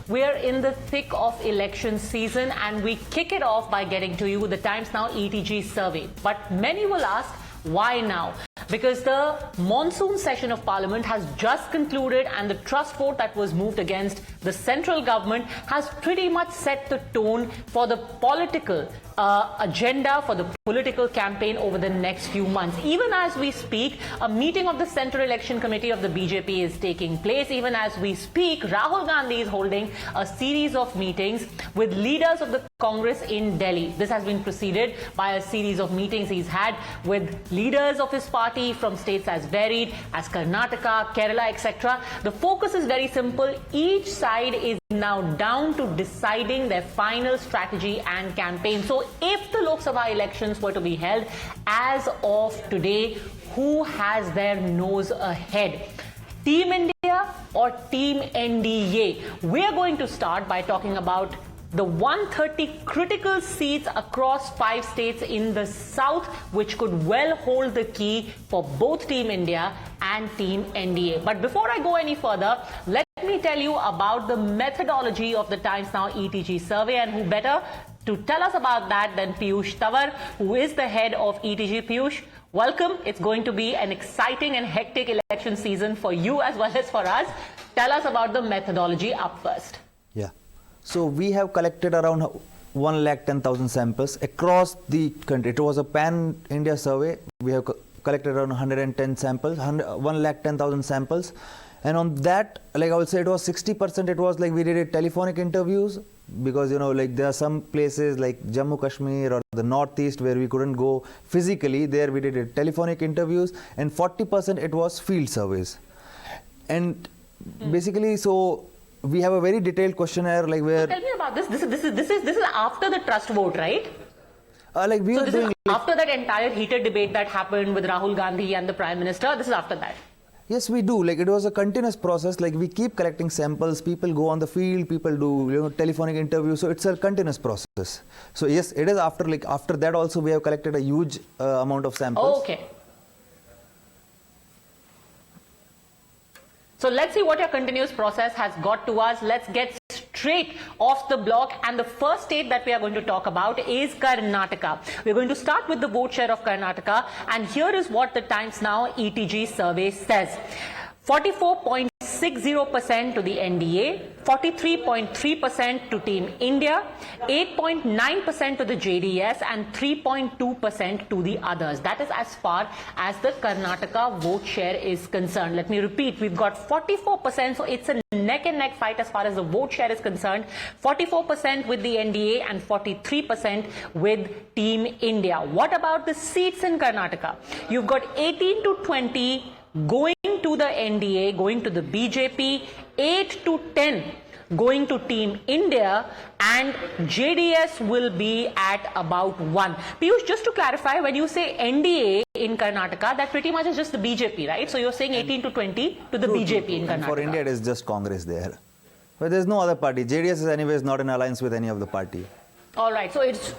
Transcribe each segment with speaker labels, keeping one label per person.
Speaker 1: We're in the thick of election season and we kick it off by getting to you the Times Now ETG survey. But many will ask, why now? Because the monsoon session of Parliament has just concluded and the trust vote that was moved against the central government has pretty much set the tone for the political agenda, for the political campaign over the next few months. Even as we speak, a meeting of the Central Election Committee of the BJP is taking place. Even as we speak, Rahul Gandhi is holding a series of meetings with leaders of the Congress in Delhi. This has been preceded by a series of meetings he's had with leaders of his party from states as varied as Karnataka, Kerala, etc. The focus is very simple. Each side is now down to deciding their final strategy and campaign. So if the Lok Sabha elections were to be held as of today, who has their nose ahead? Team India or Team NDA? We're going to start by talking about the 130 critical seats across 5 states in the south, which could well hold the key for both Team India and Team NDA. But before I go any further, let me tell you about the methodology of the Times Now ETG survey, and who better to tell us about that than Piyush Tawar, who is the head of ETG. Piyush, welcome. It's going to be an exciting and hectic election season for you as well as for us. Tell us about the methodology up first.
Speaker 2: Yeah. So we have collected around 110,000 samples across the country. It was a pan-India survey. We have collected around 110 samples, 110,000 samples. And on that, like I would say, it was 60%. It was like we did telephonic interviews because, you know, like there are some places like Jammu Kashmir or the Northeast where we couldn't go physically. There we did telephonic interviews, and 40% it was field surveys. And basically, so we have a very detailed questionnaire, like where.
Speaker 1: Tell me about this. This is after the trust vote, right?
Speaker 2: Like we
Speaker 1: so
Speaker 2: were doing
Speaker 1: after that entire heated debate that happened with Rahul Gandhi and the Prime Minister. This is after that.
Speaker 2: Yes, we do. Like it was a continuous process. Like we keep collecting samples. People go on the field. People do, you know, telephonic interviews. So it's a continuous process. So yes, it is after. Like after that also, we have collected a huge amount of samples.
Speaker 1: Okay. So let's see what your continuous process has got to us. Let's get straight off the block. And the first state that we are going to talk about is Karnataka. We're going to start with the vote share of Karnataka. And here is what the Times Now ETG survey says. 44.60% to the NDA, 43.3% to Team India, 8.9% to the JDS, and 3.2% to the others. That is as far as the Karnataka vote share is concerned. Let me repeat, we've got 44%, so it's a neck and neck fight as far as the vote share is concerned. 44% with the NDA and 43% with Team India. What about the seats in Karnataka? You've got 18 to 20 going to the NDA, going to the BJP, 8 to 10 going to Team India, and JDS will be at about 1. Piyush, just to clarify, when you say NDA in Karnataka, that pretty much is just the BJP, right? So you're saying 18 to 20 to the BJP in Karnataka.
Speaker 2: For India, it is just Congress there. But there's no other party. JDS is anyways not in alliance with any of the party.
Speaker 1: All right, so it's...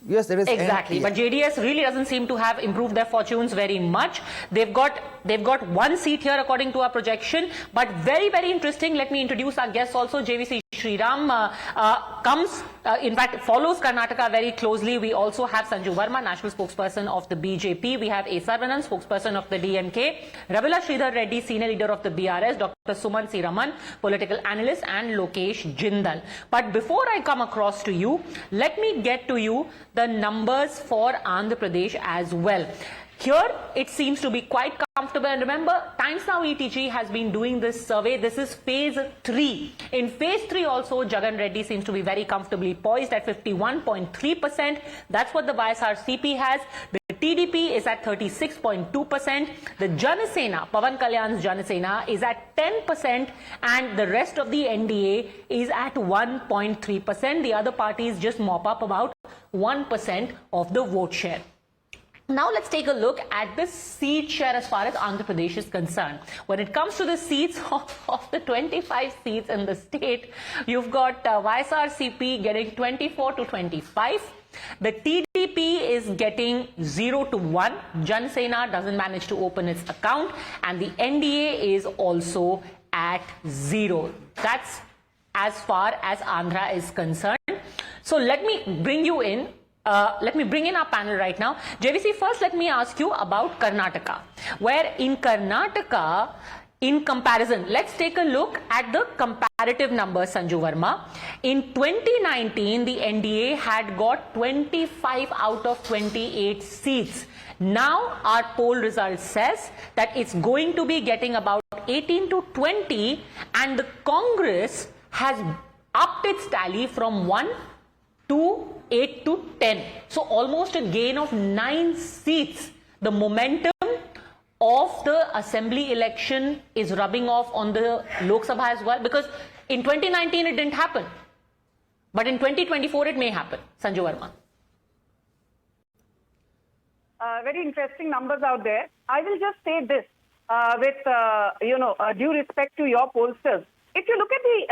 Speaker 2: Yes, it is.
Speaker 1: Exactly, but JDS really doesn't seem to have improved their fortunes very much. They've got 1 seat here according to our projection, but very, very interesting. Let me introduce our guests also. JVC Sriram in fact, follows Karnataka very closely. We also have Sanju Verma, national spokesperson of the BJP. We have A. Sarvanan, spokesperson of the DMK. Ravila Sridhar Reddy, senior leader of the BRS. Dr. Suman C. Raman, political analyst, and Lokesh Jindal. But before I come across to you, let me get to you the numbers for Andhra Pradesh as well. Here, it seems to be quite comfortable. And remember, Times Now ETG has been doing this survey. This is phase 3. In phase 3 also, Jagan Reddy seems to be very comfortably poised at 51.3%. That's what the YSRCP has. The TDP is at 36.2%. The Janasena, Pavan Kalyan's Janasena, is at 10%. And the rest of the NDA is at 1.3%. The other parties just mop up about 1% of the vote share. Now let's take a look at the seat share as far as Andhra Pradesh is concerned. When it comes to the seats of the 25 seats in the state, you've got YSRCP getting 24 to 25. The TDP is getting 0 to 1. Jan Sena doesn't manage to open its account, and the NDA is also at 0. That's as far as Andhra is concerned. So let me bring you in. Let me bring in our panel right now. JVC, first let me ask you about Karnataka, where in Karnataka, in comparison, let's take a look at the comparative numbers, Sanju Verma. In 2019, the NDA had got 25 out of 28 seats. Now our poll result says that it's going to be getting about 18 to 20, and the Congress has upped its tally from 1 to 8 to 10. So almost a gain of 9 seats. The momentum of the assembly election is rubbing off on the Lok Sabha as well, because in 2019 it didn't happen. But in 2024 it may happen. Sanju Verma.
Speaker 3: Very interesting numbers out there. I will just say this with due respect to your pollsters. If you look at the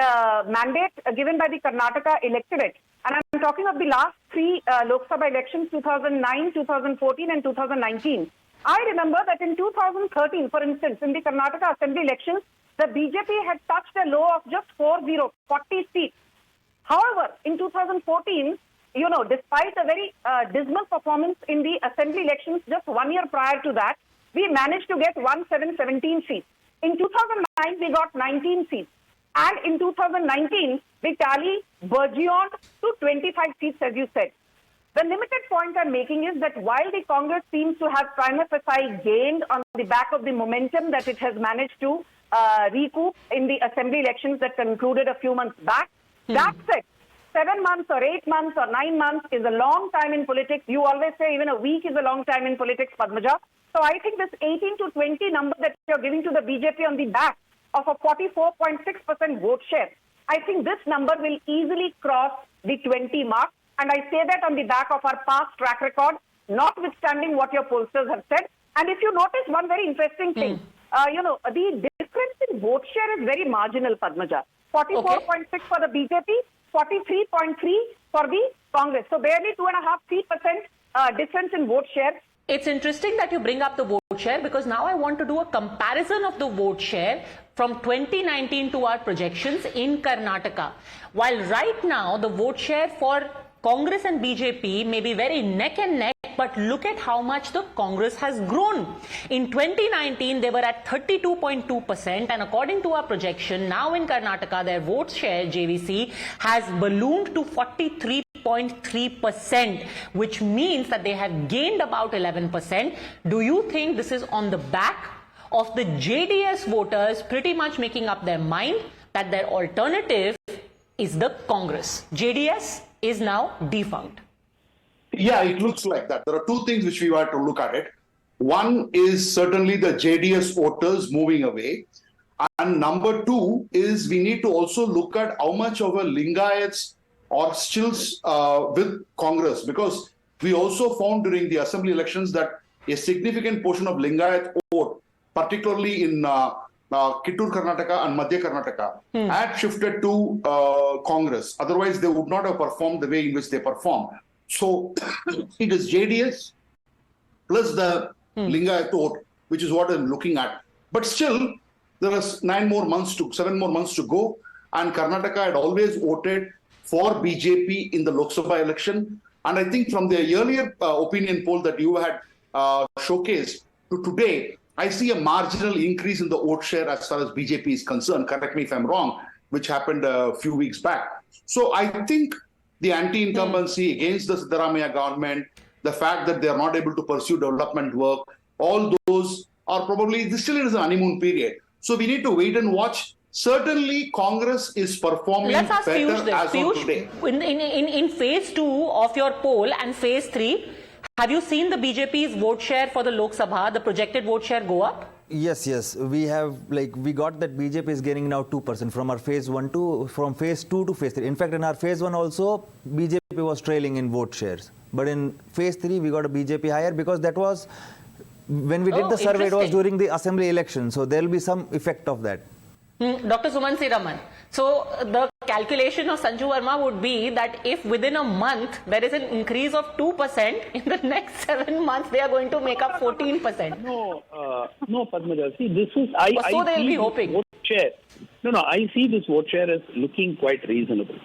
Speaker 3: mandate given by the Karnataka electorate, and I'm talking of the last 3 Lok Sabha elections, 2009, 2014 and 2019. I remember that in 2013, for instance, in the Karnataka assembly elections, the BJP had touched a low of just 40 seats. However, in 2014, despite a very dismal performance in the assembly elections just 1 year prior to that, we managed to get 17 seats. In 2009, we got 19 seats. And in 2019, the tally burgeoned to 25 seats, as you said. The limited point I'm making is that while the Congress seems to have prima facie gained on the back of the momentum that it has managed to recoup in the assembly elections that concluded a few months back, that said, 7 months or 8 months or 9 months is a long time in politics. You always say even a week is a long time in politics, Padmaja. So I think this 18 to 20 number that you're giving to the BJP on the back of a 44.6% vote share, I think this number will easily cross the 20 mark. And I say that on the back of our past track record, notwithstanding what your pollsters have said. And if you notice one very interesting thing, the difference in vote share is very marginal, Padmaja. 44.6 for the BJP, 43.3 for the Congress. So barely 2.5-3% difference in vote share.
Speaker 1: It's interesting that you bring up the vote share, because now I want to do a comparison of the vote share from 2019 to our projections in Karnataka. While right now the vote share for Congress and BJP may be very neck and neck, but look at how much the Congress has grown. In 2019, they were at 32.2%, and according to our projection, now in Karnataka, their vote share, JVC, has ballooned to 43.3%, which means that they have gained about 11%. Do you think this is on the back of the JDS voters pretty much making up their mind that their alternative is the Congress? JDS is now defunct.
Speaker 4: Yeah, it looks like that. There are two things which we have to look at it. One is certainly the JDS voters moving away. And number two is we need to also look at how much of a Lingayats are still with Congress, because we also found during the assembly elections that a significant portion of Lingayat vote, particularly in Kittur Karnataka and Madhya Karnataka, had shifted to Congress. Otherwise, they would not have performed the way in which they performed. So it is JDS plus the Lingayat vote, which is what I'm looking at. But still, there are 7 more months to go, and Karnataka had always voted for BJP in the Lok Sabha election. And I think from the earlier opinion poll that you had showcased to today, I see a marginal increase in the vote share as far as BJP is concerned. Correct me if I'm wrong, which happened a few weeks back. So I think the anti-incumbency against the Siddaramaiah government, the fact that they are not able to pursue development work, all those are probably, this still is an honeymoon period. So we need to wait and watch. Certainly, Congress is performing
Speaker 1: Let's ask
Speaker 4: better
Speaker 1: Piyush this.
Speaker 4: as of
Speaker 1: Piyush,
Speaker 4: today.
Speaker 1: In phase 2 of your poll and phase 3, have you seen the BJP's vote share for the Lok Sabha, the projected vote share go up?
Speaker 2: Yes. We have, we got that BJP is gaining now 2% from our phase 1 to, from phase 2 to phase 3. In fact, in our phase 1 also, BJP was trailing in vote shares. But in phase 3, we got a BJP higher, because that was, when we did the survey, it was during the assembly election. So there will be some effect of that.
Speaker 1: Dr. Suman Raman. So the calculation of Sanju Verma would be that if within a month there is an increase of 2%, in the next 7 months they are going to make up 14%.
Speaker 5: No, Padmaja. See, this is
Speaker 1: So they'll be hoping.
Speaker 5: Vote share. No, I see this vote share as looking quite reasonable.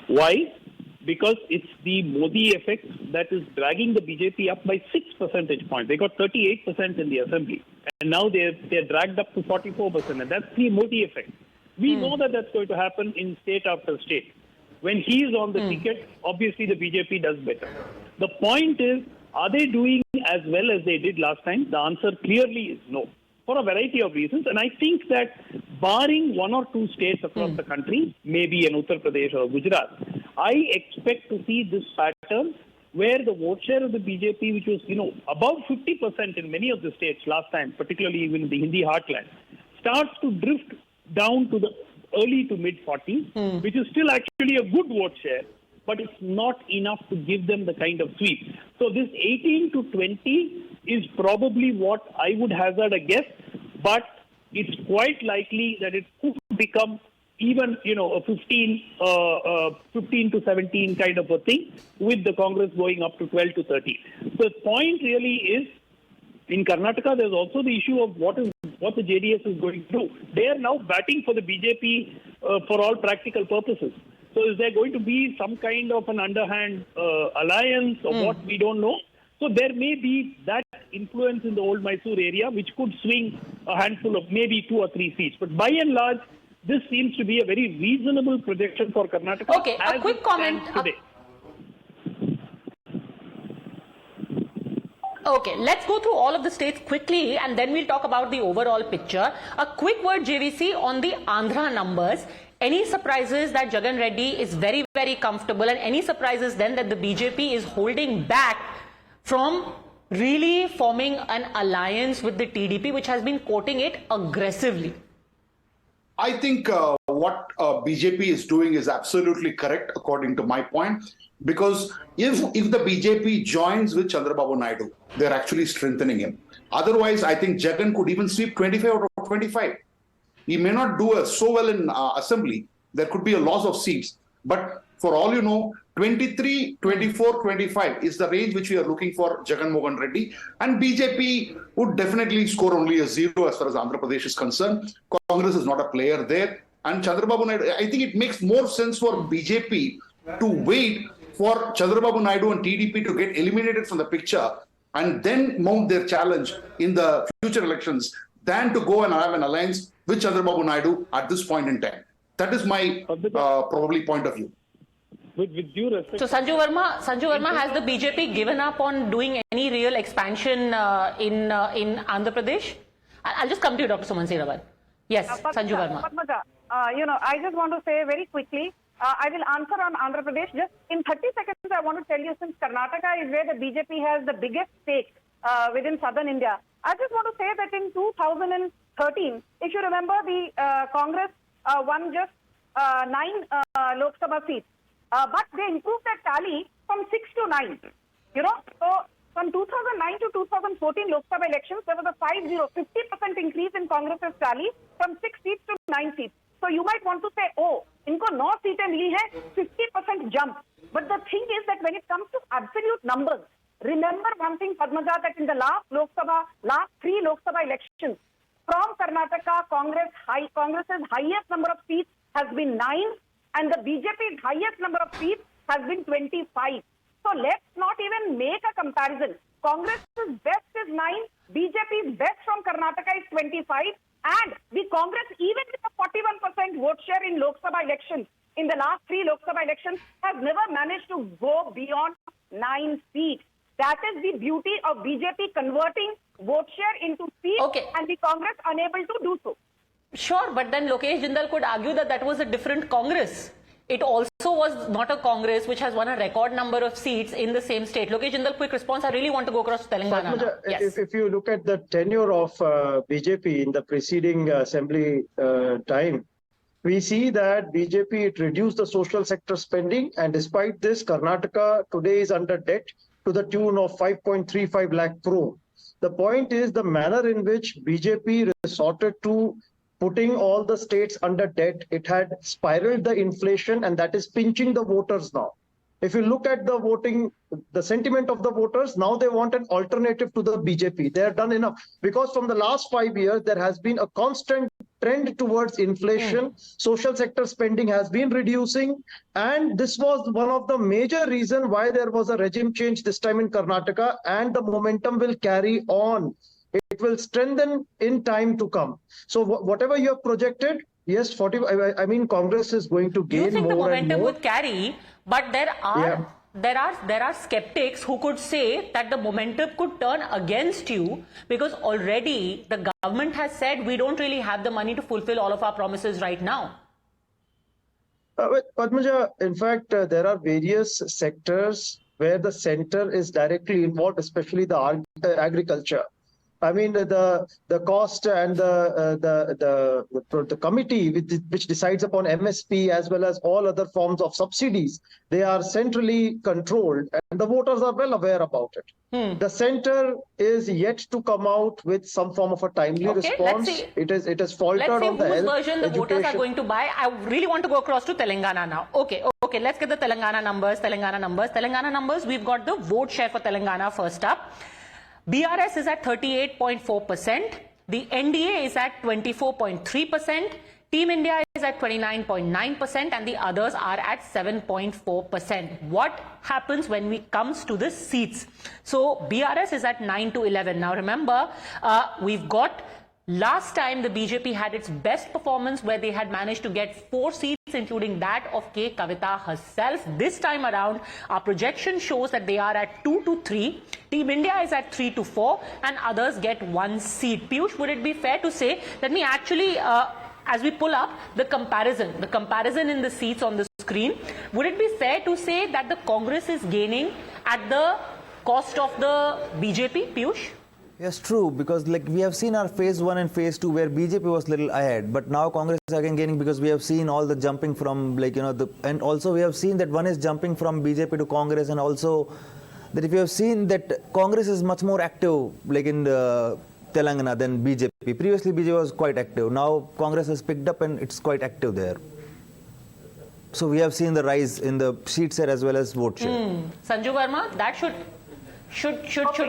Speaker 5: Why? Because it's the Modi effect that is dragging the BJP up by 6 percentage points. They got 38% in the assembly, and now they're dragged up to 44%, and that's the Modi effect. We know that that's going to happen in state after state. When he is on the ticket, obviously the BJP does better. The point is, are they doing as well as they did last time? The answer clearly is no, for a variety of reasons. And I think that barring one or two states across the country, maybe in Uttar Pradesh or Gujarat, I expect to see this pattern where the vote share of the BJP, which was, above 50% in many of the states last time, particularly even in the Hindi heartland, starts to drift down to the early to mid 40s, which is still actually a good vote share, but it's not enough to give them the kind of sweep. So this 18 to 20 is probably what I would hazard a guess, but it's quite likely that it could become even, a 15 to 17 kind of a thing, with the Congress going up to 12 to 13. The point really is, in Karnataka, there's also the issue of what the JDS is going to do. They are now batting for the BJP for all practical purposes. So is there going to be some kind of an underhand alliance or what? We don't know. So there may be that influence in the old Mysore area, which could swing a handful of maybe 2 or 3 seats. But by and large, this seems to be a very reasonable projection for Karnataka.
Speaker 1: Okay, a quick comment.
Speaker 5: Today.
Speaker 1: Okay, let's go through all of the states quickly and then we'll talk about the overall picture. A quick word, JVC, on the Andhra numbers. Any surprises that Jagan Reddy is very, very comfortable, and any surprises then that the BJP is holding back from really forming an alliance with the TDP, which has been courting it aggressively?
Speaker 4: I think what BJP is doing is absolutely correct, according to my point, because if the BJP joins with Chandrababu Naidu, they're actually strengthening him. Otherwise, I think Jagan could even sweep 25 out of 25. He may not do so well in assembly. There could be a loss of seats. But for all you know, 23, 24, 25 is the range which we are looking for Jagan Mohan Reddy. And BJP would definitely score only a 0 as far as Andhra Pradesh is concerned. Congress is not a player there. And Chandrababu Naidu, I think it makes more sense for BJP to wait for Chandrababu Naidu and TDP to get eliminated from the picture and then mount their challenge in the future elections than to go and have an alliance with Chandrababu Naidu at this point in time. That is my probably point of view.
Speaker 5: With due respect.
Speaker 1: So Sanju Verma, has the BJP given up on doing any real expansion in Andhra Pradesh? I'll just come to you, Dr. Suman Siravan. Yes, Sanju Verma.
Speaker 3: Padmaja, I just want to say very quickly, I will answer on Andhra Pradesh. Just in 30 seconds, I want to tell you, since Karnataka is where the BJP has the biggest stake within southern India, I just want to say that in 2013, if you remember, the Congress won just 9 Lok Sabha seats. But they improved that tally from 6 to 9. So from 2009 to 2014 Lok Sabha elections, there was a 50% increase in Congress's tally from 6 seats to 9 seats. So you might want to say, oh, inko 9 seats mili hai, 50% jump. But the thing is that when it comes to absolute numbers, remember one thing, Padmaja, that in the last 3 Lok Sabha elections, from Karnataka, Congress's highest number of seats has been 9, and the BJP's highest number of seats has been 25. So let's not even make a comparison. Congress's best is 9, BJP's best from Karnataka is 25, and the Congress, even with a 41% vote share in Lok Sabha elections, in the last 3 Lok Sabha elections, has never managed to go beyond 9 seats. That is the beauty of BJP converting vote share into seats, and the Congress unable to do so.
Speaker 1: Sure, but then Lokesh Jindal could argue that that was a different Congress. It also was not a Congress which has won a record number of seats in the same state. Lokesh Jindal, quick response. I really want to go across to Telangana.
Speaker 6: Padmaja, if you look at the tenure of BJP in the preceding assembly time, we see that BJP, it reduced the social sector spending, and despite this, Karnataka today is under debt to the tune of 5.35 lakh crore. The point is the manner in which BJP resorted to putting all the states under debt. It had spiraled the inflation, and that is pinching the voters now. If you look at the voting, the sentiment of the voters, now they want an alternative to the BJP. They have done enough, because from the last 5 years, there has been a constant trend towards inflation. Social sector spending has been reducing, and this was one of the major reasons why there was a regime change this time in Karnataka, and the momentum will carry on. It will strengthen in time to come. So whatever you have projected, yes, 40. I mean, Congress is going to gain more and more.
Speaker 1: You think the momentum would carry, but there are skeptics who could say that the momentum could turn against you, because already the government has said we don't really have the money to fulfill all of our promises right now.
Speaker 6: Padmaja, in fact, there are various sectors where the center is directly involved, especially the agriculture. I mean, the cost and the committee which decides upon MSP as well as all other forms of subsidies, they are centrally controlled, and the voters are well aware about it. The center is yet to come out with some form of a timely response.
Speaker 1: Let's see.
Speaker 6: It is faltered on the
Speaker 1: whose
Speaker 6: health,
Speaker 1: version the voters are
Speaker 6: education.
Speaker 1: going to buy. I really want to go across to Telangana now. Okay, let's get the Telangana numbers. Telangana numbers, we've got the vote share for Telangana first up. BRS is at 38.4%, the NDA is at 24.3%, Team India is at 29.9%, and the others are at 7.4%. What happens when it comes to the seats? So BRS is at 9 to 11. Now remember, we've got last time the BJP had its best performance where they had managed to get 4 seats, including that of K. Kavita herself. This time around, our projection shows that they are at 2 to 3. Team India is at 3 to 4, and others get 1 seat. Piyush, would it be fair to say, let me actually, as we pull up the comparison in the seats on the screen, would it be fair to say that the Congress is gaining at the cost of the BJP, Piyush?
Speaker 2: Yes, true, because like we have seen our phase 1 and phase 2 where BJP was little ahead, but now Congress is again gaining because we have seen all the jumping from and also we have seen that one is jumping from BJP to Congress, and also that if you have seen that Congress is much more active like in Telangana than BJP. Previously BJP was quite active. Now Congress has picked up and it's quite active there. So we have seen the rise in the seat share as well as vote share.
Speaker 1: Sanju Verma, that should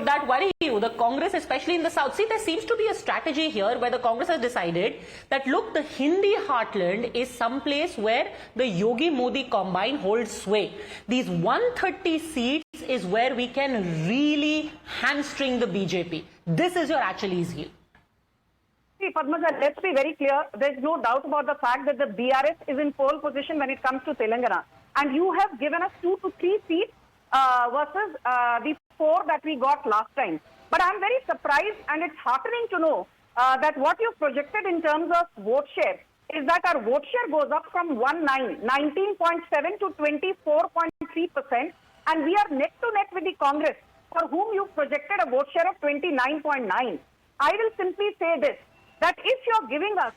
Speaker 1: that worry you? The Congress, especially in the south, see, there seems to be a strategy here where the Congress has decided that look, the Hindi heartland is some place where the Yogi Modi combine holds sway. These 130 seats is where we can really hamstring the BJP. This is your Achilles heel.
Speaker 3: See, Padmaja, let's be very clear. There's no doubt about the fact that the BRS is in pole position when it comes to Telangana. And you have given us 2 to 3 seats versus the 4 that we got last time. But I'm very surprised, and it's heartening to know that what you've projected in terms of vote share is that our vote share goes up from 19.7 to 24.3%, and we are neck to neck with the Congress, for whom you projected a vote share of 29.9. I will simply say this, that if you're giving us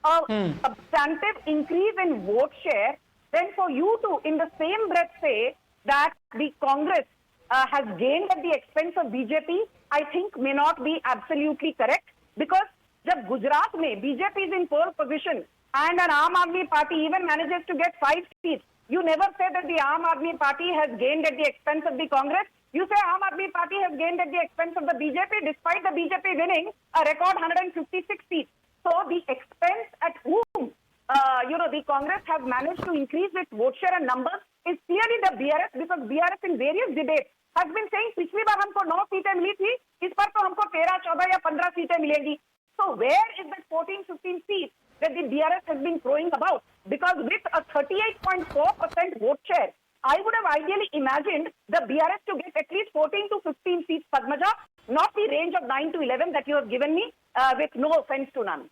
Speaker 3: a substantive increase in vote share, then for you to, in the same breath, say that the Congress has gained at the expense of BJP, I think may not be absolutely correct, because जब Gujarat में BJP is in pole position and an Aam Aadmi Party even manages to get 5 seats, you never say that the Aam Aadmi Party has gained at the expense of the Congress. You say Aam Aadmi Party has gained at the expense of the BJP, despite the BJP winning a record 156 seats. So the expense at whom the Congress has managed to increase its vote share and numbers is clearly the BRS, because BRS in various debates has been saying पिछली बार हमको 9 सीटें मिली थी, इस बार तो हमको 13, 14 या 15 सीटें मिलेंगी. So where is that 14, 15 seats that the BRS has been throwing about? Because with a 38.4% vote share, I would have ideally imagined the BRS to get at least 14 to 15 seats, Padmaja, not the range of 9 to 11 that you have given me, with no offense to none.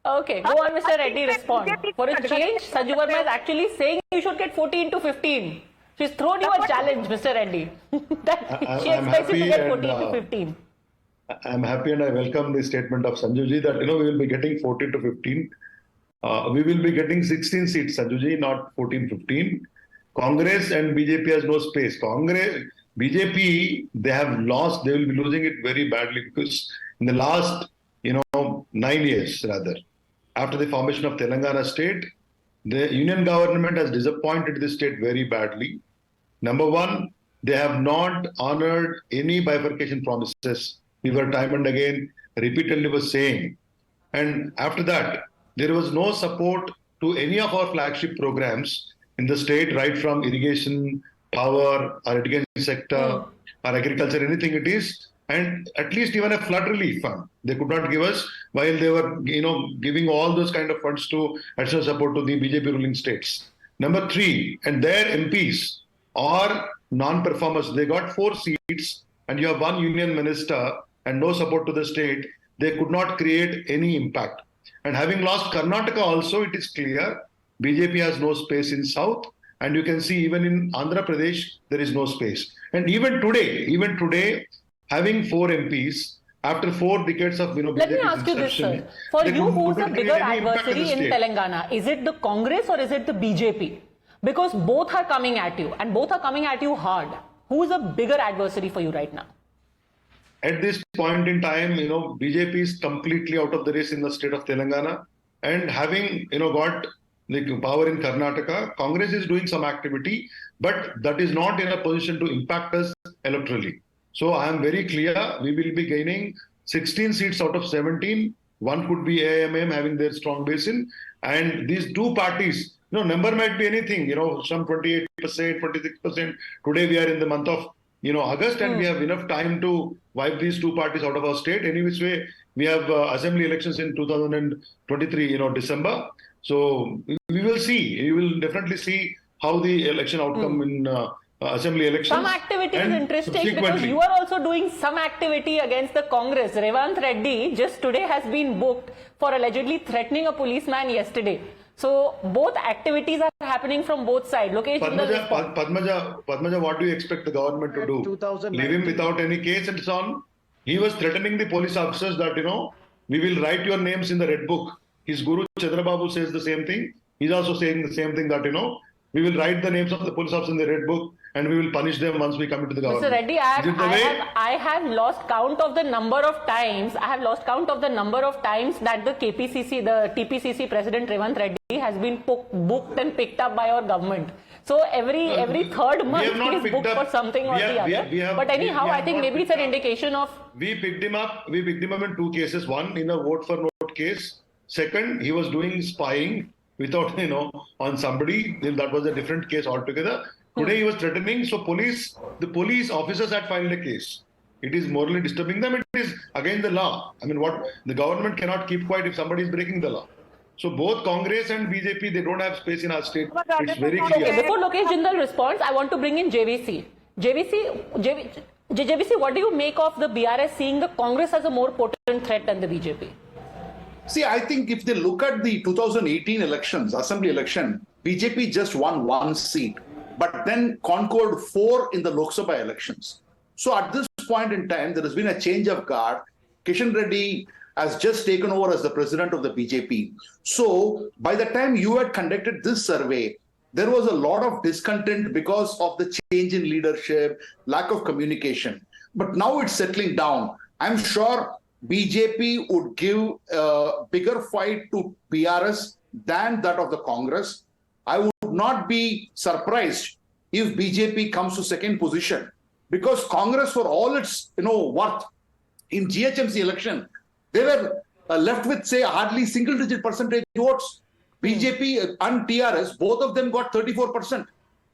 Speaker 1: Okay, go on, Mr. Reddy, respond. For a change, Sanju Verma is actually saying you should get 14 to 15. She's thrown you a challenge, Mr. Reddy. She expects you to get 14 to 15.
Speaker 7: I'm happy and I welcome the statement of Sanjuji that, we will be getting 14 to 15. We will be getting 16 seats, Sanjuji, not 14, 15. Congress and BJP has no space. BJP, they have lost, they will be losing it very badly, because in the last, 9 years rather, after the formation of Telangana state, the union government has disappointed the state very badly. Number one, they have not honored any bifurcation promises we were time and again repeatedly was saying. And after that, there was no support to any of our flagship programs in the state, right from irrigation, power, or education sector, or agriculture, anything it is, and at least even a flood relief fund. They could not give us while they were, giving all those kind of funds to additional support to the BJP ruling states. Number 3, and their MPs are non-performers. They got 4 seats, and you have 1 union minister and no support to the state. They could not create any impact. And having lost Karnataka also, it is clear BJP has no space in South. And you can see even in Andhra Pradesh, there is no space. And even today, having 4 MPs, after 4 decades of
Speaker 1: Let me ask you this, sir. For you, who's the bigger adversary in Telangana? Is it the Congress or is it the BJP? Because both are coming at you and both are coming at you hard. Who is a bigger adversary for you right now?
Speaker 7: At this point in time, BJP is completely out of the race in the state of Telangana. And having, got the power in Karnataka, Congress is doing some activity, but that is not in a position to impact us electorally. So I am very clear, we will be gaining 16 seats out of 17. One could be AIMM having their strong base in. And these 2 parties, number might be anything, some 28%, 26%. Today we are in the month of, August, and we have enough time to wipe these 2 parties out of our state. Any which way, we have assembly elections in 2023, December. So we will see. You will definitely see how the election outcome in assembly elections.
Speaker 1: Some activity is interesting because you are also doing some activity against the Congress. Revant Reddy just today has been booked for allegedly threatening a policeman yesterday. So both activities are happening from both sides.
Speaker 7: Padmaja, what do you expect the government to do? Leave him without any case and so on? He was threatening the police officers that, we will write your names in the red book. His guru Chandrababu says the same thing. He's also saying the same thing that, we will write the names of the police officers in the red book and we will punish them once we come into the government.
Speaker 1: Mr. Reddy, I have lost count of the number of times. that the TPCC President Revant Reddy has been booked and picked up by our government. So every 3rd month he is booked for something or the other. But anyhow, I think maybe it's an indication of...
Speaker 7: We picked him up in 2 cases. One, in a vote for note case. Second, he was doing spying without, on somebody. That was a different case altogether. Today he was threatening. So the police officers had filed a case. It is morally disturbing them. It is against the law. I mean, the government cannot keep quiet if somebody is breaking the law. So both Congress and BJP, they don't have space in our state. It's very clear.
Speaker 1: Okay, before Lokesh Jindal responds, I want to bring in JVC. JVC, what do you make of the BRS seeing the Congress as a more potent threat than the BJP?
Speaker 4: See, I think if they look at the 2018 elections, assembly election, BJP just won 1 seat, but then conquered 4 in the Lok Sabha elections. So at this point in time, there has been a change of guard. Kishan Reddy has just taken over as the president of the BJP. So by the time you had conducted this survey, there was a lot of discontent because of the change in leadership, lack of communication. But now it's settling down. I'm sure BJP would give a bigger fight to BRS than that of the Congress. I would not be surprised if BJP comes to 2nd position, because Congress, for all its worth in GHMC election, they were left with, say, hardly single-digit percentage votes. BJP and TRS, both of them got 34%,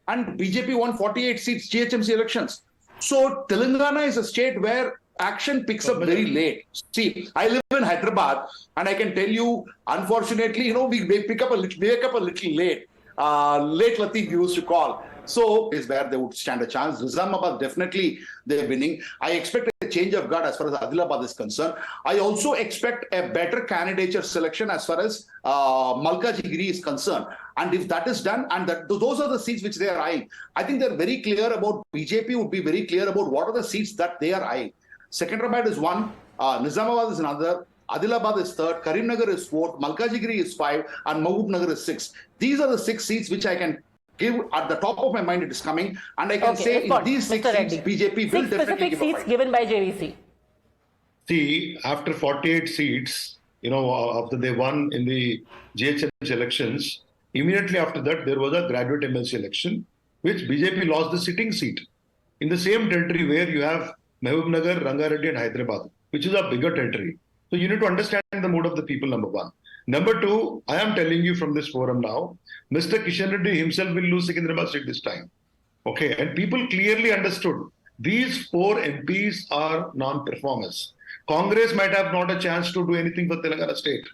Speaker 4: and BJP won 48 seats GHMC elections. So Telangana is a state where action picks up very late. See, I live in Hyderabad, and I can tell you, unfortunately, we wake up a little late. Late Latif used to call. So is where they would stand a chance. Nizamabad, definitely they're winning. I expect a change of guard as far as Adilabad is concerned. I also expect a better candidature selection as far as Malkajgiri is concerned. And if that is done, and those are the seats which they are eyeing, I think they're very clear about, BJP would be very clear about what are the seats that they are eyeing. Secunderabad is 1, Nizamabad is another, Adilabad is 3rd, Karimnagar is 4th, Malkajgiri is 5, and Mahbubnagar is 6. These are the 6 seats which I can give at the top of my mind. It is coming, and I can say in these 6 seats, BJP will definitely give a fight.
Speaker 1: 6 specific seats given by JVC.
Speaker 7: See, after 48 seats, after they won in the GHMC elections, immediately after that, there was a graduate MLC election, which BJP lost the sitting seat in the same territory where you have Mahbubnagar, Rangareddy and Hyderabad, which is a bigger territory. So you need to understand the mood of the people, number one. Number two, I am telling you from this forum now, Mr. Kishan Reddy himself will lose Secunderabad seat this time. Okay, and people clearly understood these 4 MPs are non-performers. Congress might have not a chance to do anything for Telangana state.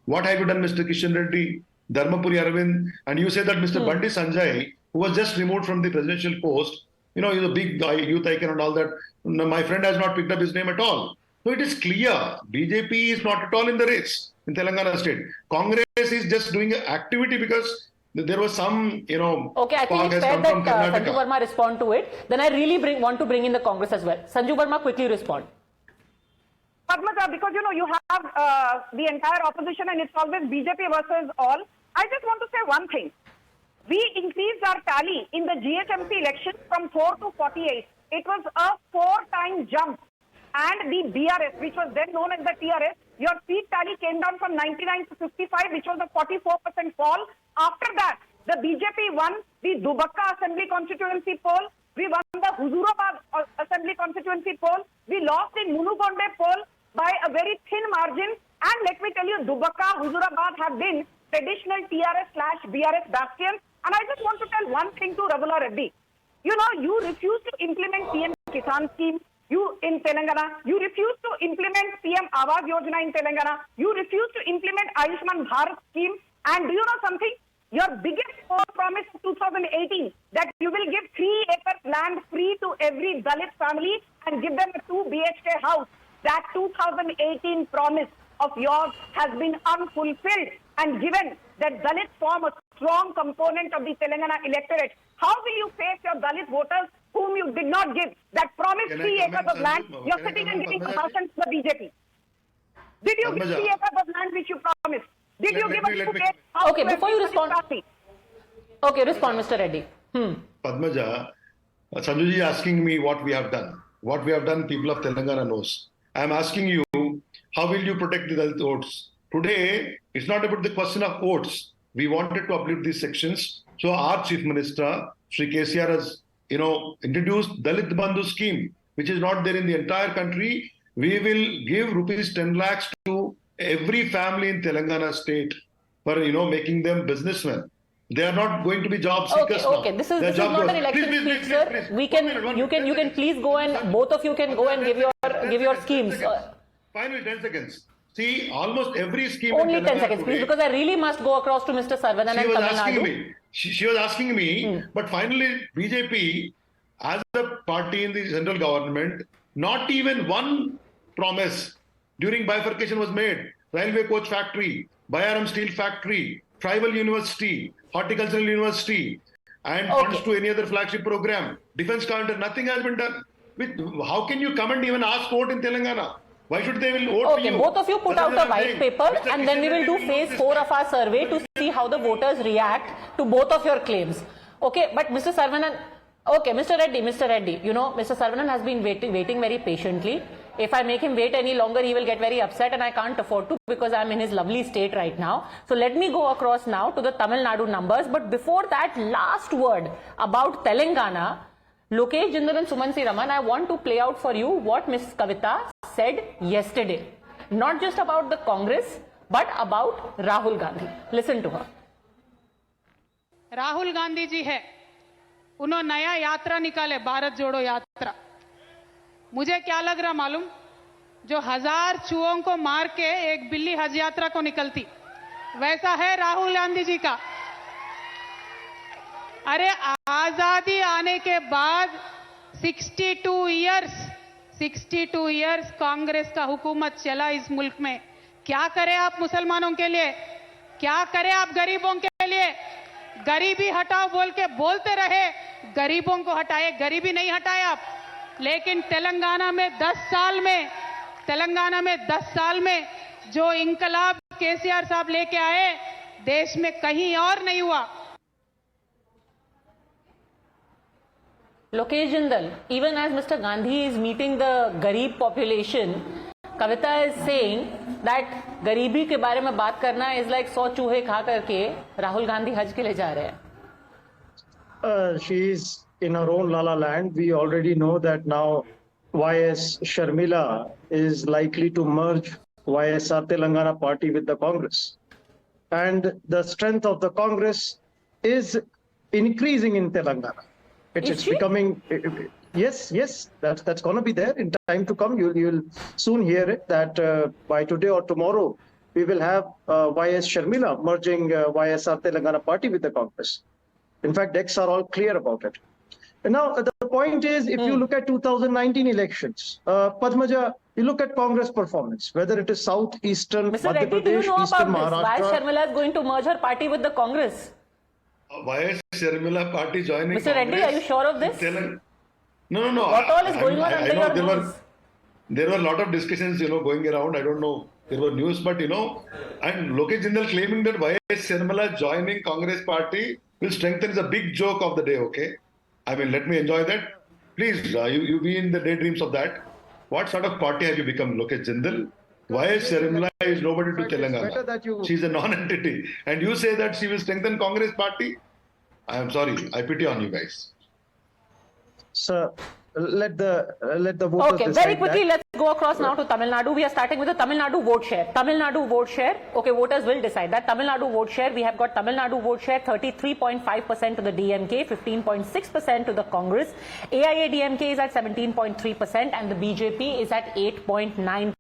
Speaker 7: What have you done, Mr. Kishan Reddy, Dharmapuri Arvind, and you say that Mr. Bandi Sanjay, who was just removed from the presidential post, he's a big guy, youth icon and all that. My friend has not picked up his name at all. So it is clear, BJP is not at all in the race in Telangana state. Congress is just doing an activity because there was some,
Speaker 1: Okay, I think it's fair that Sanju Verma respond to it. Then I really want to bring in the Congress as well. Sanju Verma, quickly respond.
Speaker 3: Padmaja, because you have the entire opposition and it's always BJP versus all. I just want to say one thing. We increased our tally in the GHMC election from 4 to 48. It was a 4-time jump. And the BRS, which was then known as the TRS, your seat tally came down from 99 to 55, which was a 44% fall. After that, the BJP won the Dubakka Assembly Constituency poll. We won the Huzurabad Assembly Constituency poll. We lost in Munugonde poll by a very thin margin. And let me tell you, Dubakka, Huzurabad have been traditional TRS/BRS bastions. And I just want to tell one thing to Ravula Reddy. You refuse to implement PM Kisan scheme. You in Telangana, you refuse to implement PM Awas Yojana in Telangana. You refuse to implement Ayushman Bharat scheme. And do you know something? Your biggest promise of 2018 that you will give 3 acres land free to every Dalit family and give them a 2 BHK house. That 2018 promise of yours has been unfulfilled. And given that Dalits form a strong component of the Telangana electorate, how will you face your Dalit voters whom you did not give that promised 3 acres of land? You're sitting and giving compulsion to the BJP. Did you give 3 acres of land which you promised? Did you give us 2 acres?
Speaker 1: Okay, before you respond. Okay, respond, Mr. Reddy.
Speaker 7: Padmaja, Sanjuji is asking me what we have done. What we have done, people of Telangana knows. I am asking you, how will you protect the Dalit votes? Today, it's not about the question of votes. We wanted to uplift these sections. So our Chief Minister, Sri KCR, has introduced Dalit Bandhu scheme, which is not there in the entire country. We will give rupees 10 lakhs to every family in Telangana state for making them businessmen. They are not going to be job seekers now.
Speaker 1: Okay. This is not an election speech, sir. You can please go and both of you can go and give your schemes.
Speaker 7: Finally, 10 seconds. See, almost every scheme.
Speaker 1: Only 10 seconds, please, because I really must go across to Mr. Saravanan and Tamil Nadu.
Speaker 7: She was asking me, but finally, BJP, as a party in the central government, not even one promise during bifurcation was made. Railway coach factory, Bayaram steel factory, tribal university, horticultural university, and funds to any other flagship program, defense counter, nothing has been done. How can you come and even ask vote in Telangana? Why should they will vote for you?
Speaker 1: Okay, both of you put out a white paper and then we will do phase 4 of our survey to see how the voters react to both of your claims. Okay, but Mr. Saravanan, okay, Mr. Reddy, Mr. Saravanan has been waiting very patiently. If I make him wait any longer, he will get very upset and I can't afford to because I'm in his lovely state right now. So let me go across now to the Tamil Nadu numbers. But before that, last word about Telangana, Lokesh Jindal and Suman C. Raman, I want to play out for you what Ms. Kavita said yesterday. Not just about the Congress, but about Rahul Gandhi. Listen to her.
Speaker 8: Rahul Gandhi ji है, उन्होंने नया यात्रा निकाले, भारत जोड़ो यात्रा। मुझे क्या लग रहा मालूम, जो 1000 चूहों को मार के एक बिल्ली हज यात्रा को निकलती, वैसा है राहुल गांधी जी का। अरे आजादी आने के बाद 62 इयर्स कांग्रेस का हुकूमत चला इस मुल्क में। क्या करें आप मुसलमानों के लिए, क्या करें आप गरीबों के लिए? गरीबी हटाओ बोल के बोलते रहे, गरीबों को हटाए, गरीबी नहीं हटाए आप। लेकिन तेलंगाना में 10 साल में जो इंकलाब केसीआर साहब लेके आए, देश में कहीं और नहीं हुआ।
Speaker 1: Lokesh Jindal, even as Mr. Gandhi is meeting the Garib population, Kavita is saying that गरीबी के बारे में बात करना is like 100 चूहे खा करके राहुल गांधी हज के लिए जा रहे हैं.
Speaker 6: She is in her own la la land. We already know that now YS Sharmila is likely to merge YSR Telangana party with the Congress. And the strength of the Congress is increasing in Telangana. It's becoming, yes, that's going to be there in time to come. You'll soon hear it that by today or tomorrow, we will have YS Sharmila merging YSR Telangana party with the Congress. In fact, decks are all clear about it. And now the point is, if you look at 2019 elections, Padmaja, you look at Congress performance, whether it is South, Eastern,
Speaker 1: Mr.
Speaker 6: Madhya
Speaker 1: Reddy, do you
Speaker 6: Pradesh,
Speaker 1: know
Speaker 6: Eastern
Speaker 1: about this? Why
Speaker 6: Maharashtra.
Speaker 1: Sharmila is going to merge her party with the Congress?
Speaker 7: YS Sharmila party joining
Speaker 1: Mr. Reddy,
Speaker 7: Congress,
Speaker 1: are you sure of this?
Speaker 7: No.
Speaker 1: What all is going on under your
Speaker 7: know
Speaker 1: nose?
Speaker 7: there were a lot of discussions, going around. I don't know. There were news, but and Lokesh Jindal claiming that YS Sharmila joining Congress party will strengthen is a big joke of the day. Okay, I mean, let me enjoy that. Please, you be in the daydreams of that. What sort of party have you become, Lokesh Jindal? YS Sharmila is nobody to Telangana. She's a non-entity, and you say that she will strengthen Congress party. I am sorry. I pity on you guys.
Speaker 6: Sir, let the voters
Speaker 1: Okay,
Speaker 6: decide
Speaker 1: very quickly,
Speaker 6: that.
Speaker 1: let's go across now to Tamil Nadu. We are starting with the Tamil Nadu vote share. Tamil Nadu vote share, okay, voters will decide that. Tamil Nadu vote share, we have got Tamil Nadu vote share 33.5% to the DMK, 15.6% to the Congress. AIA-DMK is at 17.3% and the BJP is at 8.9%.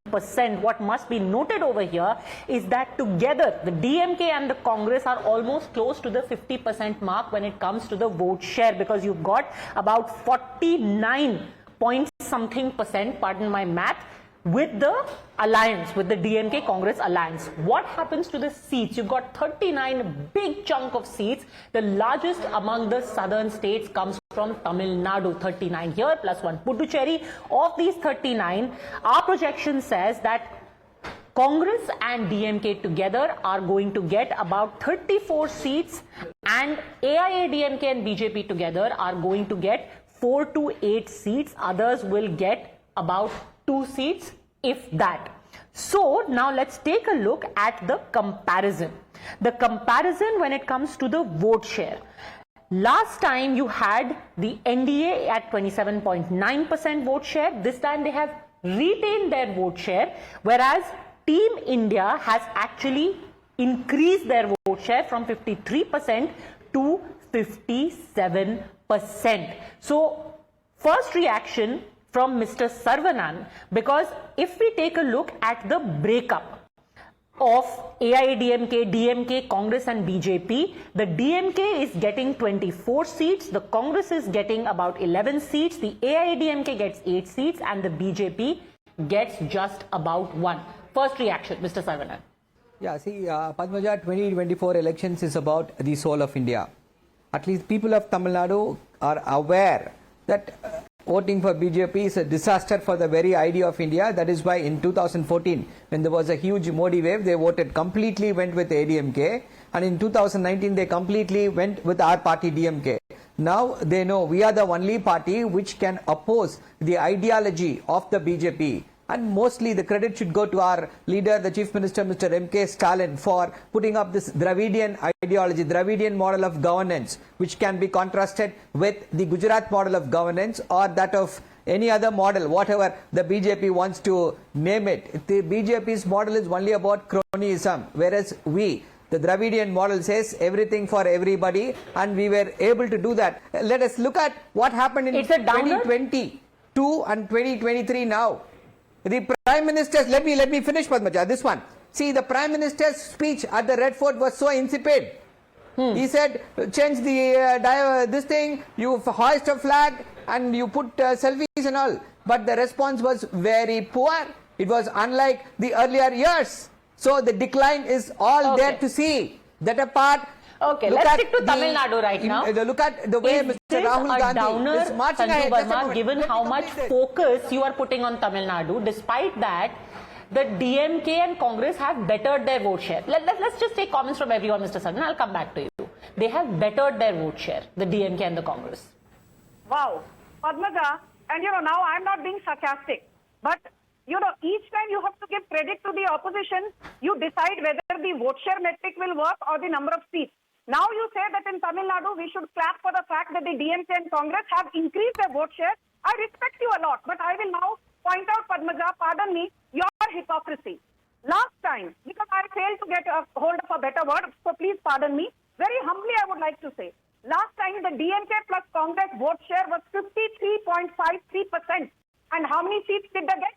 Speaker 1: What must be noted over here is that together the DMK and the Congress are almost close to the 50% mark when it comes to the vote share, because you've got about 49 point something percent, pardon my math, with the alliance, with the DMK Congress alliance. What happens to the seats? You've got 39 big chunk of seats. The largest among the southern states comes from Tamil Nadu, 39 here plus 1 Puducherry. Of these 39, our projection says that Congress and DMK together are going to get about 34 seats, and AIA-DMK and BJP together are going to get 4 to 8 seats. Others will get about 2 seats, if that. So now let's take a look at the comparison. The comparison when it comes to the vote share. Last time you had the NDA at 27.9% vote share. This time they have retained their vote share, whereas Team India has actually increased their vote share from 53% to 57%. So, first reaction from Mr. Saravanan, because if we take a look at the breakup of AIA-DMK, DMK, Congress and BJP, the DMK is getting 24 seats, the Congress is getting about 11 seats, the AIA-DMK gets 8 seats and the BJP gets just about 1. First reaction, Mr. Saravanan.
Speaker 9: Yeah, see, Padmaja, 2024 elections is about the soul of India. At least people of Tamil Nadu are aware that voting for BJP is a disaster for the very idea of India. That is why in 2014, when there was a huge Modi wave, they voted completely went with ADMK. And in 2019, they completely went with our party DMK. Now they know we are the only party which can oppose the ideology of the BJP. And mostly the credit should go to our leader, the Chief Minister, Mr. M.K. Stalin, for putting up this Dravidian ideology, Dravidian model of governance, which can be contrasted with the Gujarat model of governance or that of any other model, whatever the BJP wants to name it. The BJP's model is only about cronyism, whereas the Dravidian model says everything for everybody, and we were able to do that. Let us look at what happened in 2022 and 2023 now. The Prime Minister's, let me finish, Padmaja, this one. See, the Prime Minister's speech at the Red Fort was so insipid. He said, change the this thing, you hoist a flag and you put selfies and all. But the response was very poor. It was unlike the earlier years. So the decline is all there to see. That apart,
Speaker 1: okay, let's stick to Tamil Nadu right now.
Speaker 9: Look at the way Mr. Rahul Gandhi is marching ahead.
Speaker 1: Verma, given how much focus you are putting on Tamil Nadu, despite that, the DMK and Congress have bettered their vote share. Let's just take comments from everyone, Mr. Saravanan. I'll come back to you. They have bettered their vote share, the DMK and the Congress.
Speaker 3: Wow. Padmaja, and now I'm not being sarcastic, but each time you have to give credit to the opposition, you decide whether the vote share metric will work or the number of seats. Now you say that in Tamil Nadu, we should clap for the fact that the DMK and Congress have increased their vote share I respect you a lot, but I will now point out, Padmaja, pardon me, your hypocrisy. Last time, because I failed to get a hold of a better word, so please pardon me, very humbly I would like to say, last time the DMK plus Congress vote share was 53.53%. And how many seats did they get?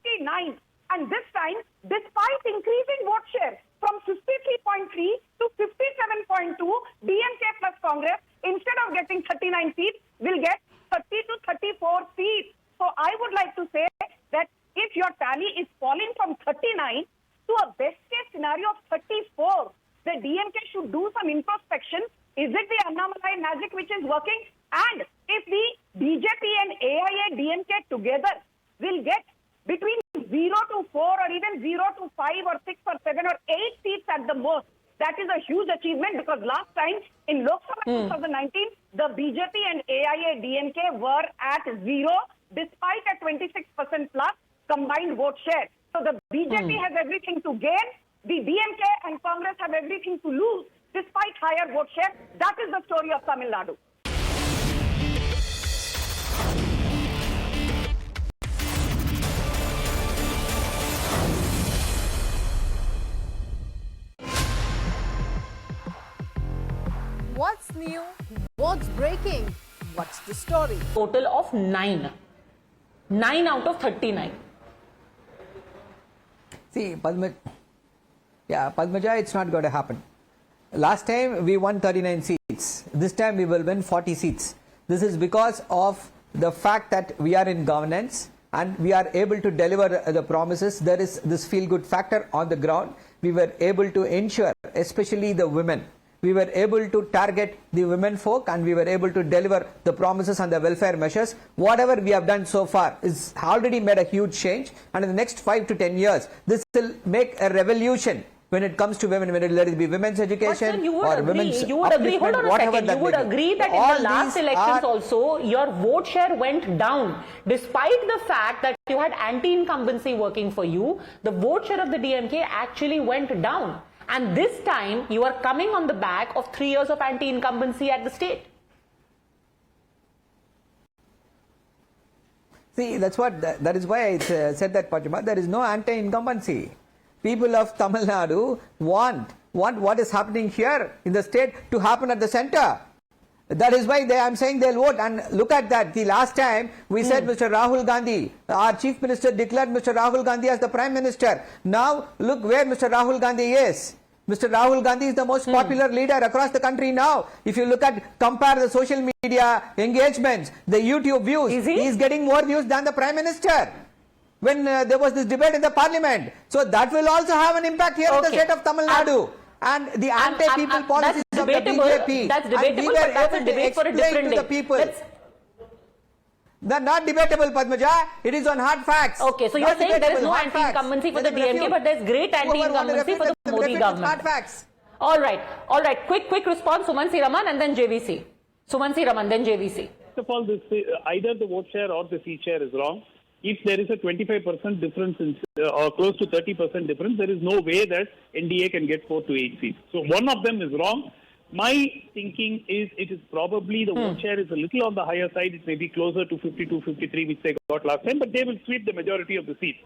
Speaker 3: 39. And this time, despite increasing vote share from 53.3 to 57.2, DMK plus Congress, instead of getting 39 seats, will get 30 to 34 seats. So I would like to say that if your tally is falling from 39 to a best case scenario of 34, the DMK should do some introspection. Is it the Annamalai magic which is working? And if the BJP and AIA DMK together will get between 0 to 4 or even 0 to 5 or 6 or 7 or 8 seats at the most, that is a huge achievement, because last time in Lok Sabha 2019, the BJP and AIA DMK were at 0 despite a 26% plus combined vote share. So the BJP has everything to gain. The DMK and Congress have everything to lose despite higher vote share. That is the story of Tamil Nadu.
Speaker 10: What's new? What's breaking? What's the story?
Speaker 1: Total of 9. 9 out of 39.
Speaker 9: See, Padmaja, it's not going to happen. Last time we won 39 seats. This time we will win 40 seats. This is because of the fact that we are in governance and we are able to deliver the promises. There is this feel-good factor on the ground. We were able to ensure, especially the women, we were able to target the women folk, and we were able to deliver the promises and the welfare measures. Whatever we have done so far is already made a huge change, and in the next 5 to 10 years, this will make a revolution when it comes to women, whether it be women's education or women's
Speaker 1: you would agree, hold on a second, you would agree that in the last elections also, your vote share went down. Despite the fact that you had anti-incumbency working for you, the vote share of the DMK actually went down. And this time, you are coming on the back of 3 years of anti-incumbency at the state.
Speaker 9: See, that is why I said that, Padma, there is no anti-incumbency. People of Tamil Nadu want what is happening here in the state to happen at the center. That is why I am saying they'll vote. And look at that. The last time we said Mr. Rahul Gandhi, our chief minister declared Mr. Rahul Gandhi as the prime minister. Now look where Mr. Rahul Gandhi is. Mr. Rahul Gandhi is the most popular leader across the country now. If you compare the social media engagements, the YouTube views, he is getting more views than the prime minister. When there was this debate in the parliament. So that will also have an impact here in the state of Tamil Nadu. And the anti-people policies of the BJP.
Speaker 1: That's debatable, but that's a debate for a different day.
Speaker 9: They're not debatable, Padmaja. It is on hard facts.
Speaker 1: Okay, so you're saying there is no anti-incumbency for the DMK, but there's great anti-incumbency for the Modi government.
Speaker 9: Hard facts.
Speaker 1: All right. Quick response, Sumansi Raman and then JVC. Sumansi Raman, then JVC.
Speaker 5: First of all, either the vote share or the seat share is wrong. If there is a 25% difference or close to 30% difference, there is no way that NDA can get 4 to 8 seats. So one of them is wrong. My thinking is it is probably the vote share is a little on the higher side. It may be closer to 52, 53, which they got last time, but they will sweep the majority of the seats.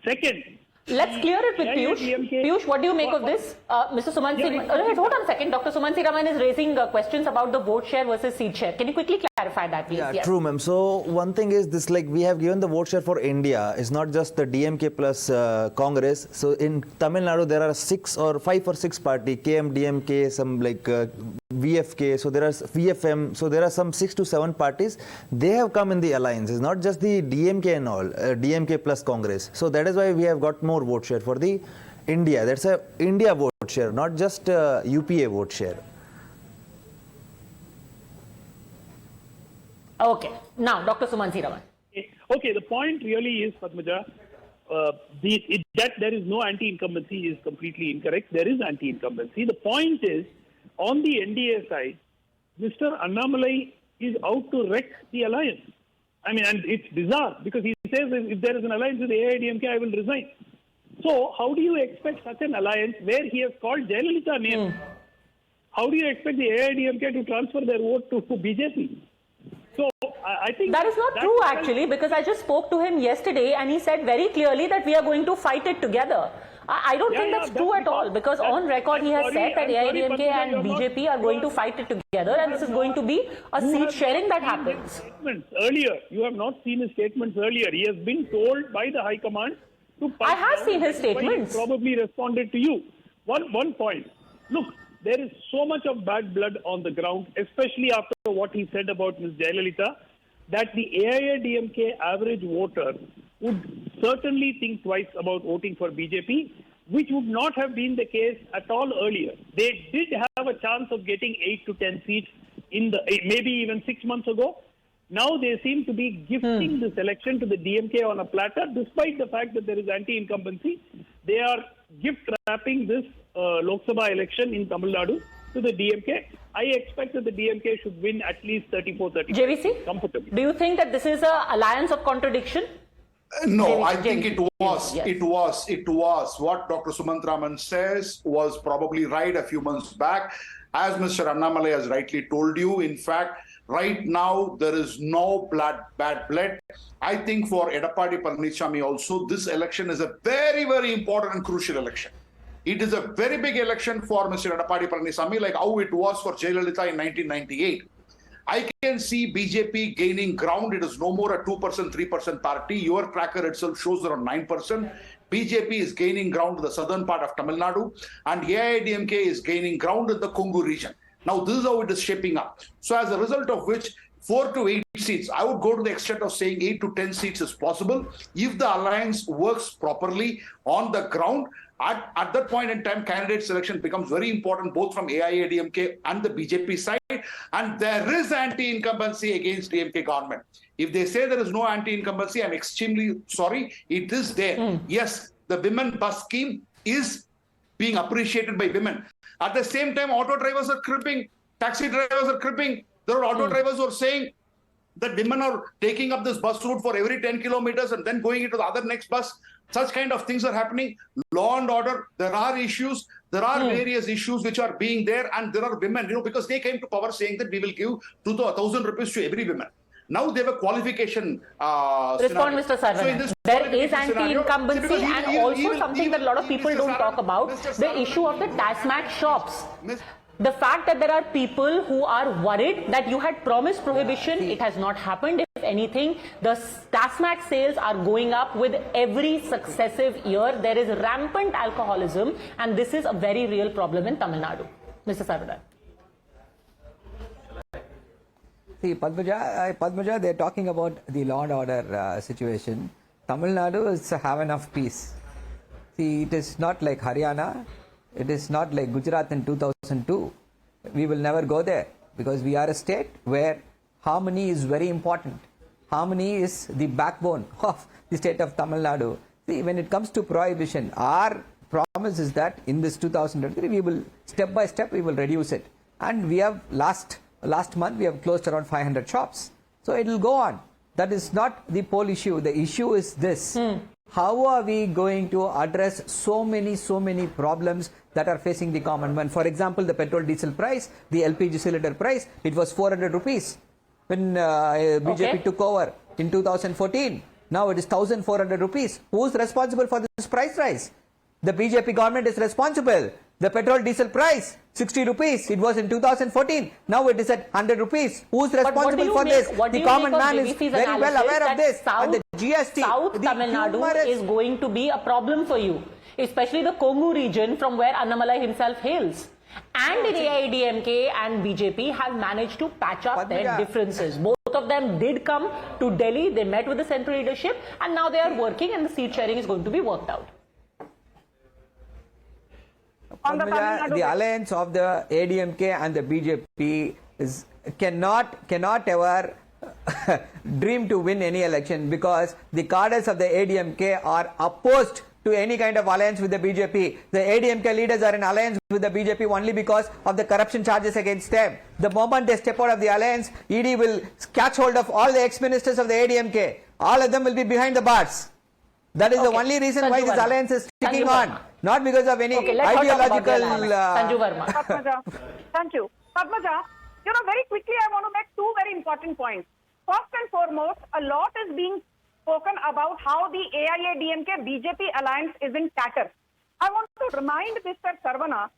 Speaker 5: Second,
Speaker 1: let's clear it with Piyush. Piyush, what do you make of this? Mr. Sumansi, hold on a second. Dr. Sumansi Raman is raising questions about the vote share versus seat share. Can you quickly clarify that, please?
Speaker 2: Yeah, true, ma'am. So one thing is this, like we have given the vote share for India. It's not just the DMK plus Congress. So in Tamil Nadu, there are 5 or 6 party, KM, DMK, some like VFK. So there are VFM. So there are some 6 to 7 parties. They have come in the alliance. It's not just the DMK and all, DMK plus Congress. So that is why we have got more vote share for the India. That's a India vote share, not just UPA vote share.
Speaker 1: Okay. Now, Dr. Sumansi Raman.
Speaker 5: Okay, the point really is, Padmaja, that there is no anti-incumbency is completely incorrect. There is anti-incumbency. The point is, on the NDA side, Mr. Annamalai is out to wreck the alliance. I mean, and it's bizarre because he says if there is an alliance with the AIDMK, I will resign. So how do you expect such an alliance where he has called Jayalalitha name? How do you expect the AIDMK to transfer their vote to BJP? So I think
Speaker 1: that is not true actually, because I just spoke to him yesterday and he said very clearly that we are going to fight it together. I don't think that's true at all, because on record he has said that AIADMK and BJP are going to fight it together, and this is going to be a seat sharing that happens.
Speaker 5: Earlier, you have not seen his statements earlier. He has been told by the High Command to fight.
Speaker 1: I have seen his statements.
Speaker 5: He probably responded to you. One point. Look, there is so much of bad blood on the ground, especially after what he said about Ms. Jayalalitha, that the AIADMK average voter would certainly think twice about voting for BJP, which would not have been the case at all earlier. They did have a chance of getting 8 to 10 seats in the maybe even 6 months ago. Now they seem to be gifting this election to the DMK on a platter, despite the fact that there is anti-incumbency. They are gift wrapping this Lok Sabha election in Tamil Nadu to the DMK. I expect that the DMK should win at least 34-35.
Speaker 1: JVC,
Speaker 5: comfortably.
Speaker 1: do you think that this is an alliance of contradiction?
Speaker 4: No, I think it was. Yes. It was. What Dr. Sumantraman says was probably right a few months back. As Mr. Annamalai has rightly told you, in fact, right now there is no bad blood. I think for Edappadi Palaniswamy also, this election is a very, very important and crucial election. It is a very big election for Mr. Edappadi Palaniswamy, like how it was for Jayalalitha in 1998. I can see BJP gaining ground. It is no more a 2%, 3% party. Your tracker itself shows around 9%. BJP is gaining ground in the southern part of Tamil Nadu, and AIADMK is gaining ground in the Kongu region. Now, this is how it is shaping up. So as a result of which, 4 to 8 seats, I would go to the extent of saying 8 to 10 seats is possible if the alliance works properly on the ground. At that point in time, candidate selection becomes very important, both from AIADMK and the BJP side. And there is anti-incumbency against DMK government. If they say there is no anti-incumbency, I'm extremely sorry. It is there. Yes, the women bus scheme is being appreciated by women. At the same time, auto drivers are cribbing, taxi drivers are cribbing. There are auto drivers who are saying that women are taking up this bus route for every 10 kilometers and then going into the other next bus. Such kind of things are happening. Law and order, there are issues. There are various issues which are being there, and there are women, because they came to power saying that we will give 1,000 rupees to every woman. Now they have a qualification.
Speaker 1: Respond, Mr. Saravanan. So there is anti-incumbency and also something that a lot of people don't talk about, the issue of the TASMAC shops. The fact that there are people who are worried that you had promised prohibition, it has not happened. If anything, the TASMAC sales are going up with every successive year. There is rampant alcoholism, and this is a very real problem in Tamil Nadu. Mr. Saravanan.
Speaker 9: See, Padmaja, they're talking about the law and order situation. Tamil Nadu is a haven of peace. See, it is not like Haryana. It is not like Gujarat in 2002. We will never go there, because we are a state where harmony is very important. Harmony is the backbone of the state of Tamil Nadu. See, when it comes to prohibition, our promise is that in this 2023, we will step by step, we will reduce it. And we have last month, we have closed around 500 shops. So it will go on. That is not the whole issue. The issue is this. How are we going to address so many problems that are facing the common man? For example, the petrol diesel price, the LPG cylinder price, it was 400 rupees when BJP took over in 2014. Now it is 1,400 rupees. Who is responsible for this price rise? The BJP government is responsible. The petrol diesel price, 60 rupees. It was in 2014. Now it is at 100 rupees. Who is responsible for this? The common man is very well aware of this. And the GST,
Speaker 1: South Tamil Nadu is going to be a problem for you, especially the Kongu region from where Annamalai himself hails. And in AIADMK and BJP have managed to patch up their differences. Both of them did come to Delhi. They met with the central leadership, and now they are working, and the seat sharing is going to be worked out.
Speaker 9: The alliance of the ADMK and the BJP cannot ever dream to win any election, because the cadres of the ADMK are opposed to any kind of alliance with the BJP. The ADMK leaders are in alliance with the BJP only because of the corruption charges against them. The moment they step out of the alliance, ED will catch hold of all the ex-ministers of the ADMK. All of them will be behind the bars. That is the only reason why this alliance is sticking on. Not because of any ideological...
Speaker 1: Sanju Verma.
Speaker 3: Padmaja, thank you. Padmaja, very quickly I want to make two very important points. First and foremost, a lot is being spoken about how the AIADMK-BJP alliance is in tatters. I want to remind Mr. Sarvana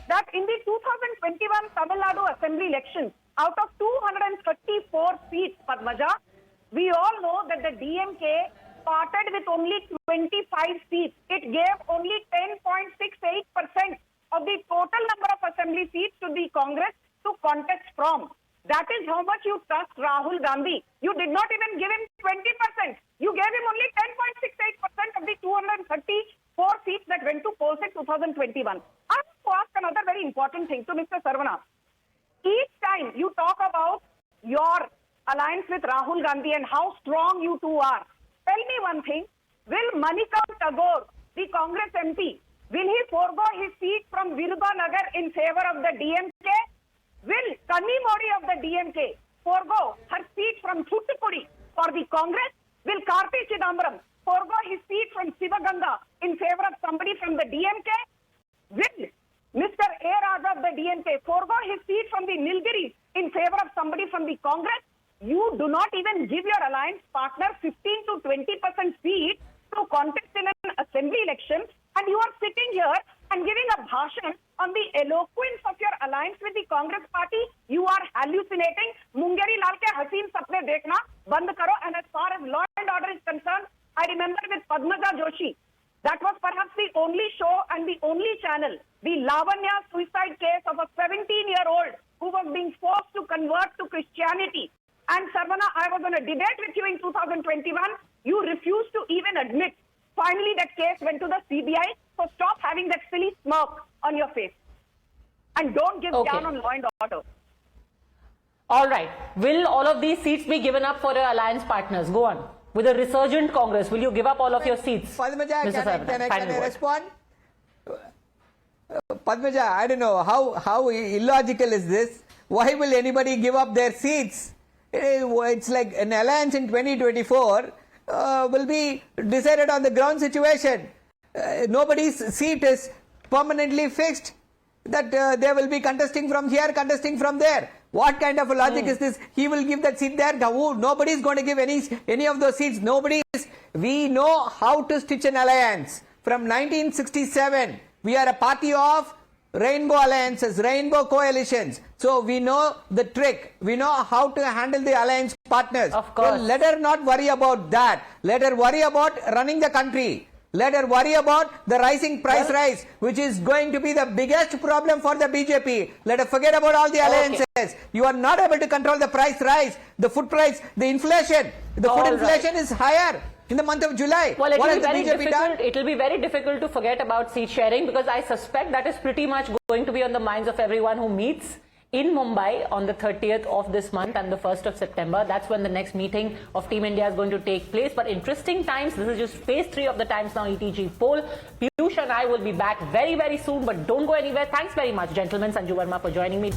Speaker 3: that in the 2021 Tamil Nadu Assembly elections, out of 234 seats, Padmaja, we all know that the DMK parted with only 25 seats. It gave only 10.68% of the total number of assembly seats to the Congress to contest from. That is how much you trust Rahul Gandhi. You did not even give him 20%. You gave him only 10.68% of the 234 seats that went to polls in 2021. I want to ask another very important thing to Mr. Sarvana. Each time you talk about your alliance with Rahul Gandhi and how strong you two are, tell me one thing. Will Manikam Tagore, the Congress MP, will he forego his seat from Virudanagar in favor of the DMK? Will Kanni Modi of the DMK forego her seat from Thoothukudi for the Congress? Will Karti Chidambaram forego his seat from Sivaganga in favor of somebody from the DMK? Will Mr. A. Raja of the DMK forego his seat from the Nilgiris in favor of somebody from the Congress? You do not even give your alliance partner 15 to 20% seat to contest in an assembly election, and you are sitting here and giving a bhashan on the eloquence of your alliance with the Congress party. You are hallucinating. Mungeri Lal ke haseen sapne dekhna band karo. And as far as law and order is concerned, I remember with Padmaja Joshi, that was perhaps the only show and the only channel, the Lavanya suicide case of a 17-year-old who was being forced to convert to Christianity. And Sarvana, I was on a debate with you in 2021. You refused to even admit. Finally, that case went to the CBI. So stop having that silly smirk on your face. And don't give down on law and order.
Speaker 1: All right. Will all of these seats be given up for your alliance partners? Go on. With a resurgent Congress, will you give up all of your seats?
Speaker 9: Padmaja, can I respond? Padmaja, I don't know. How illogical is this? Why will anybody give up their seats? It's like an alliance in 2024 will be decided on the ground situation. Nobody's seat is permanently fixed, that they will be contesting from here, contesting from there. What kind of a logic is this? He will give that seat there. Nobody is going to give any of those seats. We know how to stitch an alliance. From 1967, we are a party of rainbow alliances, rainbow coalitions. So we know the trick. We know how to handle the alliance partners.
Speaker 1: Of course.
Speaker 9: So let her not worry about that. Let her worry about running the country. Let her worry about the rising price rise, which is going to be the biggest problem for the BJP. Let her forget about all the alliances. You are not able to control the price rise, the food price, the inflation. The food inflation is higher in the month of July.
Speaker 1: Well, it will be very difficult to forget about seat sharing, because I suspect that is pretty much going to be on the minds of everyone who meets in Mumbai on the 30th of this month and the 1st of September. That's when the next meeting of Team India is going to take place. But interesting times. This is just phase 3 of the Times Now ETG poll. Piyush and I will be back very, very soon, but don't go anywhere. Thanks very much, gentlemen. Sanju Verma for joining me.